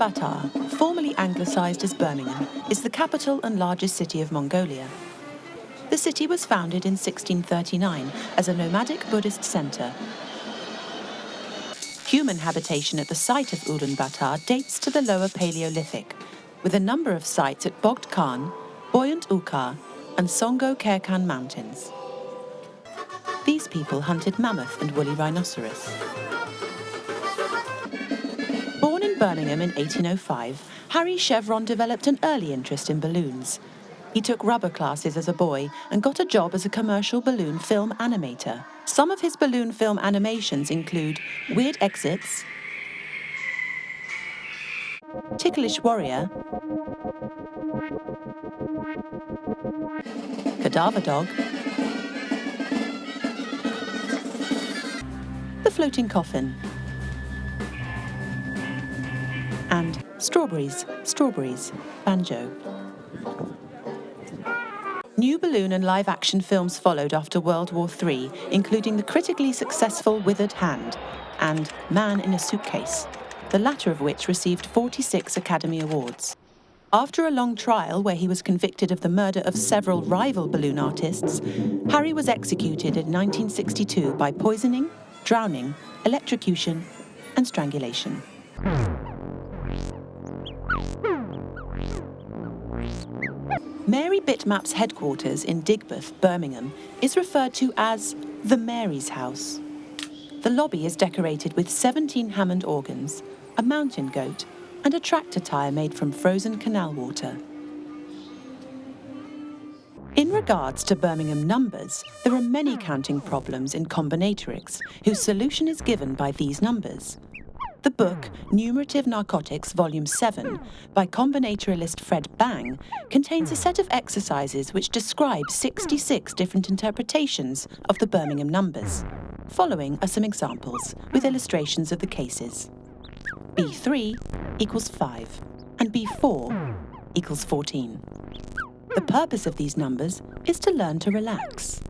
Ulaanbaatar, formerly anglicised as Birmingham, is the capital and largest city of Mongolia. The city was founded in 1639 as a nomadic Buddhist centre. Human habitation at the site of Ulaanbaatar dates to the Lower Paleolithic, with a number of sites at Bogd Khan, Buoyant Ukar, and Songo Kerkan mountains. These people hunted mammoth and woolly rhinoceros. Born in Birmingham in 1805, Harry Chevron developed an early interest in balloons. He took rubber classes as a boy and got a job as a commercial balloon film animator. Some of his balloon film animations include Weird Exits, Ticklish Warrior, Cadaver Dog, The Floating Coffin, and Strawberries, Strawberries, Banjo. New balloon and live-action films followed after World War III, including the critically successful Withered Hand and Man in a Suitcase, the latter of which received 46 Academy Awards. After a long trial where he was convicted of the murder of several rival balloon artists, Harry was executed in 1962 by poisoning, drowning, electrocution, and strangulation. Mary Bitmap's headquarters in Digbeth, Birmingham, is referred to as the Mary's House. The lobby is decorated with 17 Hammond organs, a mountain goat, and a tractor tyre made from frozen canal water. In regards to Birmingham numbers, there are many counting problems in combinatorics, whose solution is given by these numbers. The book, Numerative Narcotics, Volume 7, by combinatorialist Fred Bang, contains a set of exercises which describe 66 different interpretations of the Birmingham numbers. Following are some examples, with illustrations of the cases. B3 equals 5, and B4 equals 14. The purpose of these numbers is to learn to relax.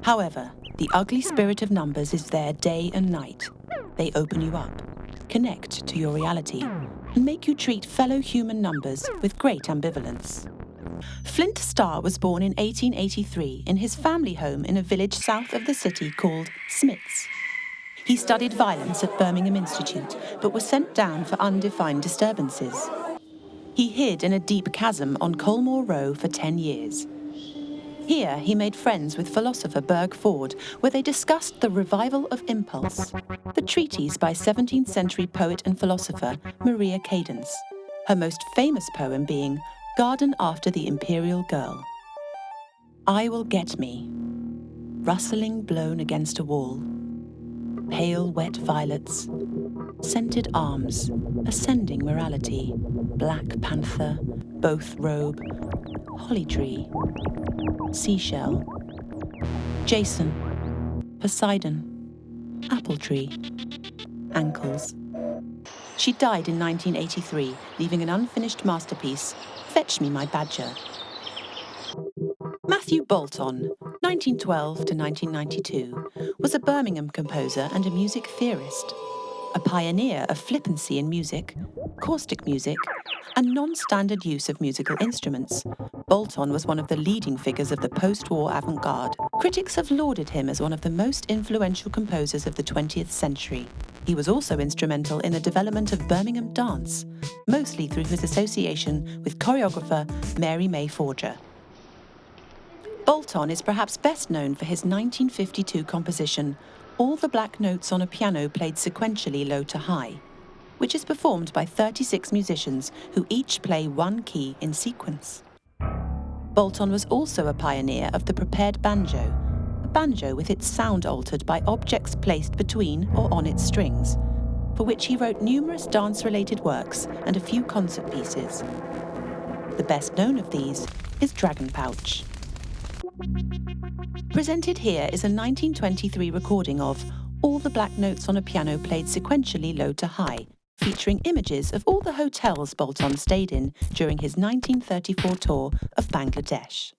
However, the ugly spirit of numbers is there day and night. They open you up, connect to your reality, and make you treat fellow human numbers with great ambivalence. Flint Starr was born in 1883 in his family home in a village south of the city called Smiths. He studied violence at Birmingham Institute, but was sent down for undefined disturbances. He hid in a deep chasm on Colmore Row for 10 years. Here, he made friends with philosopher Berg Ford, where they discussed the revival of impulse, the treatise by 17th century poet and philosopher Maria Cadence, her most famous poem being Garden After the Imperial Girl. I will get me, rustling blown against a wall, pale wet violets, scented arms, ascending morality, black panther, both robe, holly tree, seashell, Jason, Poseidon, apple tree, ankles. She died in 1983, leaving an unfinished masterpiece, Fetch Me My Badger. Matthew Bolton, 1912 to 1992, was a Birmingham composer and a music theorist. A pioneer of flippancy in music, caustic music, and non-standard use of musical instruments, Bolton was one of the leading figures of the post-war avant-garde. Critics have lauded him as one of the most influential composers of the 20th century. He was also instrumental in the development of Birmingham dance, mostly through his association with choreographer Mary May Forger. Bolton is perhaps best known for his 1952 composition, All the Black Notes on a Piano Played Sequentially Low to High, which is performed by 36 musicians who each play one key in sequence. Bolton was also a pioneer of the prepared banjo, a banjo with its sound altered by objects placed between or on its strings, for which he wrote numerous dance-related works and a few concert pieces. The best known of these is Dragon Pouch. Presented here is a 1923 recording of All the Black Notes on a Piano Played Sequentially Low to High, featuring images of all the hotels Bolton stayed in during his 1934 tour of Bangladesh.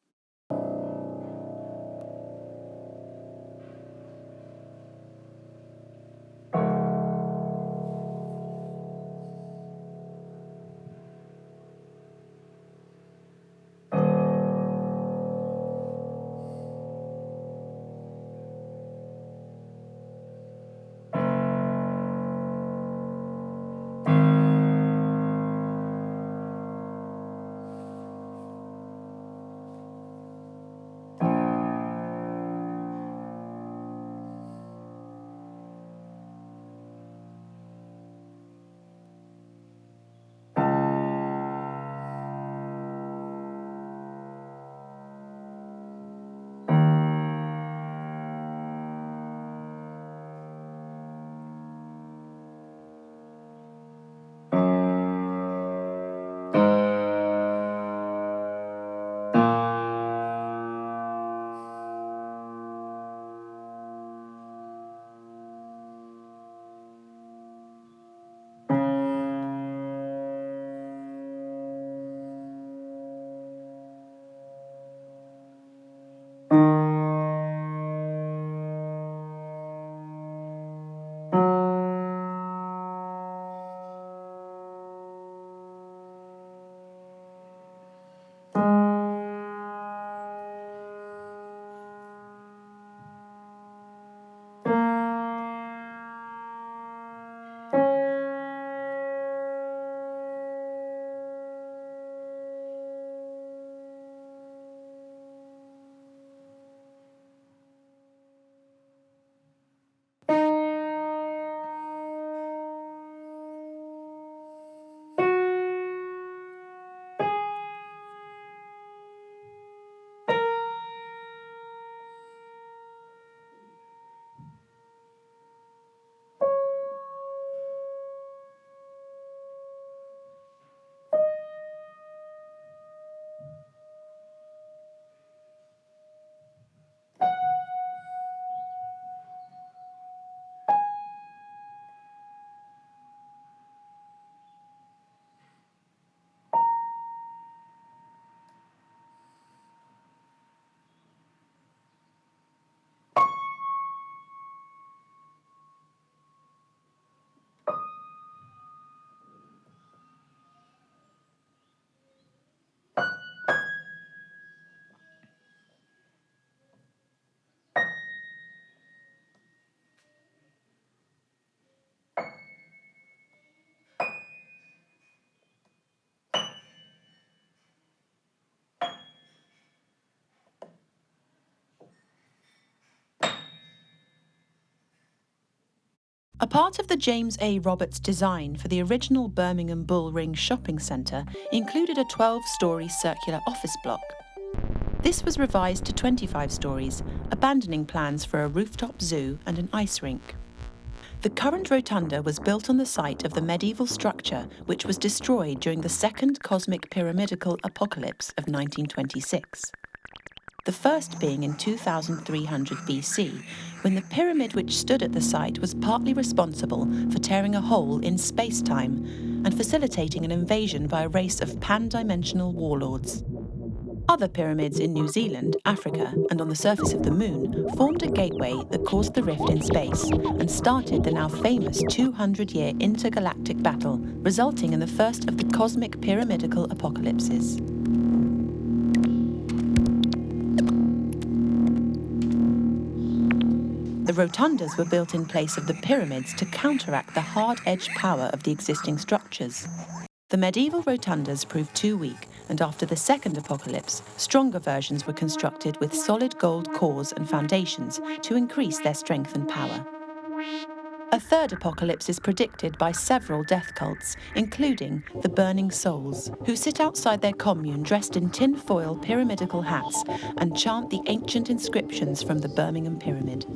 A part of the James A. Roberts design for the original Birmingham Bull Ring shopping centre included a 12-storey circular office block. This was revised to 25 stories, abandoning plans for a rooftop zoo and an ice rink. The current rotunda was built on the site of the medieval structure which was destroyed during the second cosmic pyramidical apocalypse of 1926. The first being in 2300 BC, when the pyramid which stood at the site was partly responsible for tearing a hole in space-time and facilitating an invasion by a race of pan-dimensional warlords. Other pyramids in New Zealand, Africa, and on the surface of the Moon formed a gateway that caused the rift in space and started the now famous 200-year intergalactic battle, resulting in the first of the cosmic pyramidical apocalypses. The rotundas were built in place of the pyramids to counteract the hard-edged power of the existing structures. The medieval rotundas proved too weak, and after the second apocalypse, stronger versions were constructed with solid gold cores and foundations to increase their strength and power. A third apocalypse is predicted by several death cults, including the Burning Souls, who sit outside their commune dressed in tin-foil pyramidical hats and chant the ancient inscriptions from the Birmingham Pyramid.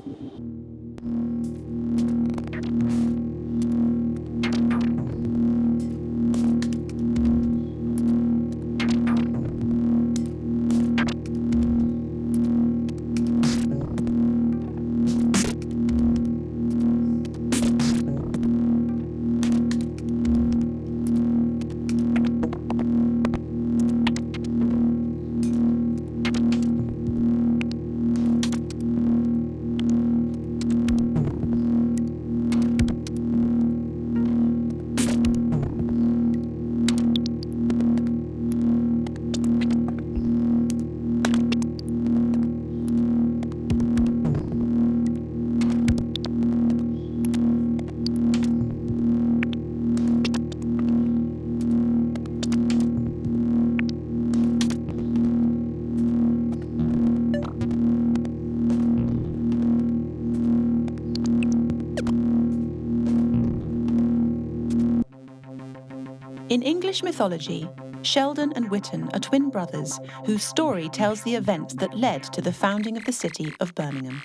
In English mythology, Sheldon and Witten are twin brothers whose story tells the events that led to the founding of the city of Birmingham.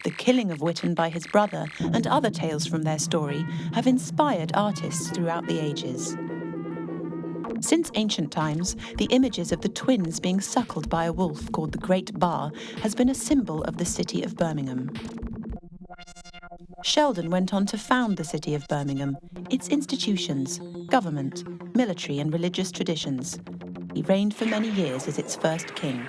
The killing of Witten by his brother and other tales from their story have inspired artists throughout the ages. Since ancient times, the images of the twins being suckled by a wolf called the Great Bar has been a symbol of the city of Birmingham. Sheldon went on to found the city of Birmingham, its institutions, government, military and religious traditions. He reigned for many years as its first king.